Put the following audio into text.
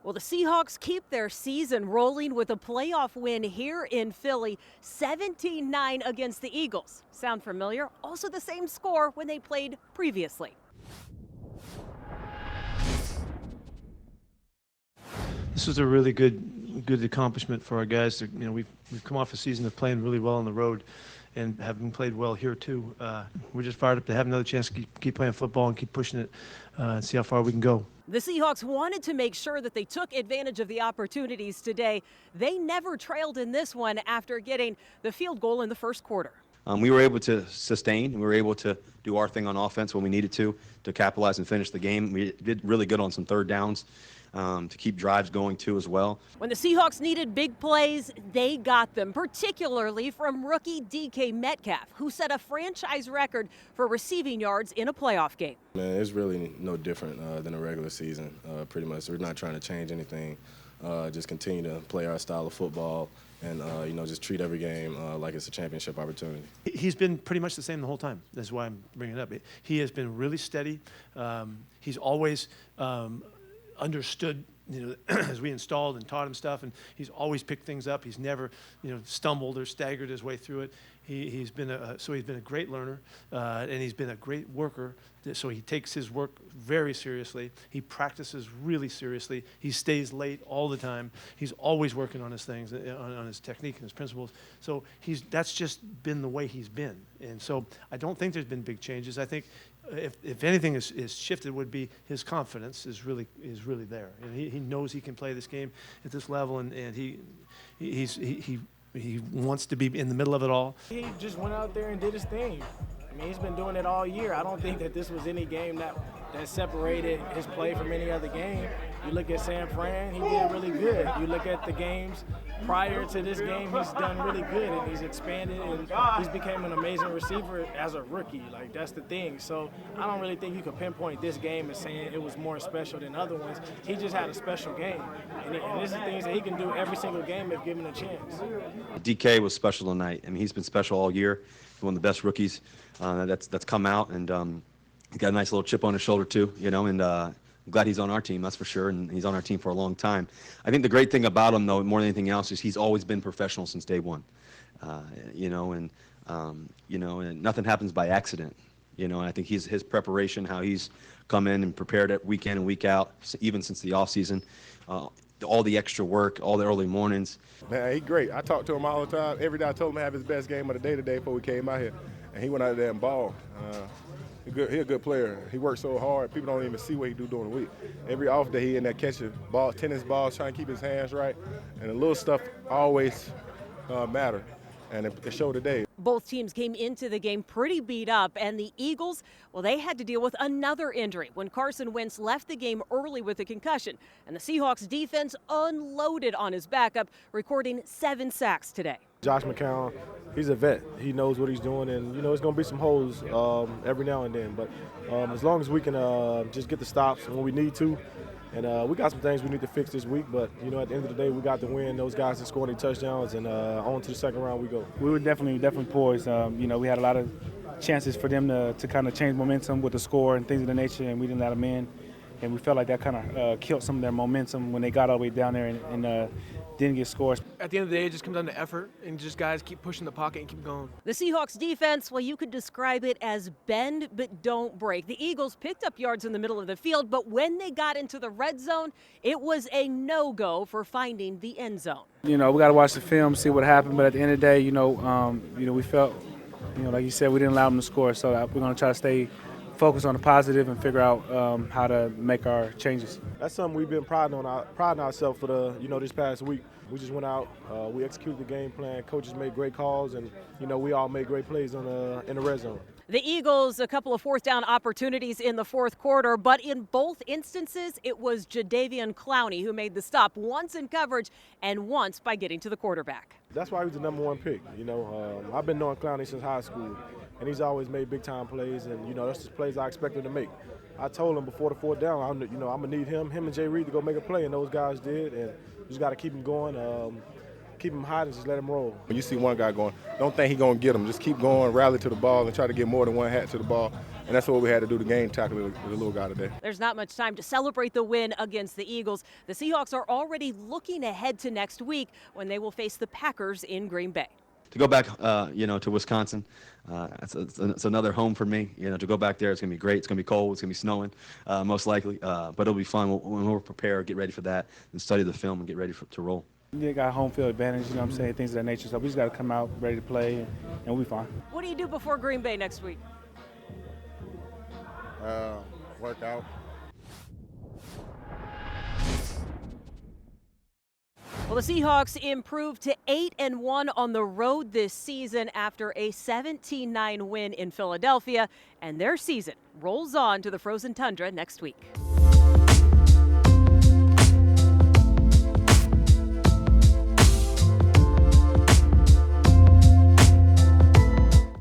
Well, the Seahawks keep their season rolling with a playoff win here in Philly, 17-9 against the Eagles. Sound familiar? Also the same score when they played previously. This was a really good accomplishment for our guys. We've come off a season of playing really well on the road, and having played well here too. We're just fired up to have another chance to keep playing football and keep pushing it and see how far we can go. The Seahawks wanted to make sure that they took advantage of the opportunities today. They never trailed in this one after getting the field goal in the first quarter. We were able to sustain. We were able to do our thing on offense when we needed to capitalize and finish the game. We did really good on some third downs. To keep drives going too as well. When the Seahawks needed big plays, they got them, particularly from rookie DK Metcalf, who set a franchise record for receiving yards in a playoff game. Man, it's really no different than a regular season, pretty much. We're not trying to change anything, just continue to play our style of football and, just treat every game like it's a championship opportunity. He's been pretty much the same the whole time. That's why I'm bringing it up. He has been really steady. He's always understood, as we installed and taught him stuff, and he's always picked things up. He's never, stumbled or staggered his way through it. He's been a great learner, and he's been a great worker. So he takes his work very seriously. He practices really seriously. He stays late all the time. He's always working on his things, on his technique and his principles. So that's just been the way he's been. And so I don't think there's been big changes. I think if anything is shifted, would be his confidence is really there, and he knows he can play this game at this level, and he wants to be in the middle of it all. He just went out there and did his thing. I mean, he's been doing it all year. I don't think that this was any game that separated his play from any other game. You look at San Fran, he did really good. You look at the games prior to this game, he's done really good, and he's expanded, and he's became an amazing receiver as a rookie. Like, that's the thing. So I don't really think you could pinpoint this game as saying it was more special than other ones. He just had a special game, and this is things that he can do every single game if given a chance. DK was special tonight. I mean, he's been special all year. He's one of the best rookies that's come out, and he got a nice little chip on his shoulder too, and I'm glad he's on our team, that's for sure, and he's on our team for a long time. I think the great thing about him, though, more than anything else, is he's always been professional since day one. And nothing happens by accident. And I think his preparation, how he's come in and prepared it week in and week out, even since the off season, all the extra work, all the early mornings. Man, he's great. I talk to him all the time. Every day I told him to have his best game of the day today before we came out here, and he went out there and balled. He's a good player. He works so hard, people don't even see what he do during the week. Every off day he in there catching tennis balls, trying to keep his hands right, and the little stuff always matter, and it showed today. Both teams came into the game pretty beat up, and the Eagles, well, they had to deal with another injury when Carson Wentz left the game early with a concussion, and the Seahawks defense unloaded on his backup, recording 7 sacks today. Josh McCown, he's a vet. He knows what he's doing, and there's going to be some holes every now and then. But as long as we can just get the stops when we need to, and we got some things we need to fix this week. But at the end of the day, we got the win. Those guys that scored any touchdowns, and on to the second round we go. We were definitely poised. We had a lot of chances for them to kind of change momentum with the score and things of the nature, and we didn't let them in. And we felt like that kind of killed some of their momentum when they got all the way down there and didn't get scores. At the end of the day, it just comes down to effort, and just guys keep pushing the pocket and keep going. The Seahawks defense, well, you could describe it as bend but don't break. The Eagles picked up yards in the middle of the field, but when they got into the red zone, it was a no-go for finding the end zone. We got to watch the film, see what happened, but at the end of the day, we felt, like you said, we didn't allow them to score, so we're going to try to stay focus on the positive and figure out how to make our changes. That's something we've been priding ourselves for this past week. We just went out, we executed the game plan. Coaches made great calls, and we all made great plays in the red zone. The Eagles, a couple of fourth down opportunities in the fourth quarter, but in both instances, it was Jadeveon Clowney who made the stop, once in coverage and once by getting to the quarterback. That's why he was the number 1 pick. I've been knowing Clowney since high school, and he's always made big-time plays, and, that's the plays I expect him to make. I told him before the fourth down, I'm going to need him and Jay Reed to go make a play, and those guys did, and we just got to keep him going, keep him hot and just let him roll. When you see one guy going, don't think he's going to get him. Just keep going, rally to the ball, and try to get more than one hat to the ball, and that's what we had to do to game tackle the little guy today. There's not much time to celebrate the win against the Eagles. The Seahawks are already looking ahead to next week when they will face the Packers in Green Bay. To go back, to Wisconsin, it's another home for me. To go back there, it's gonna be great. It's gonna be cold. It's gonna be snowing, most likely, but it'll be fun when we're prepared, get ready for that, and study the film and get ready to roll. They got home field advantage, you know what I'm saying, things of that nature. So we just got to come out ready to play, and we'll be fine. What do you do before Green Bay next week? Work out. Well, the Seahawks improved to 8-1 on the road this season after a 17-9 win in Philadelphia, and their season rolls on to the frozen tundra next week.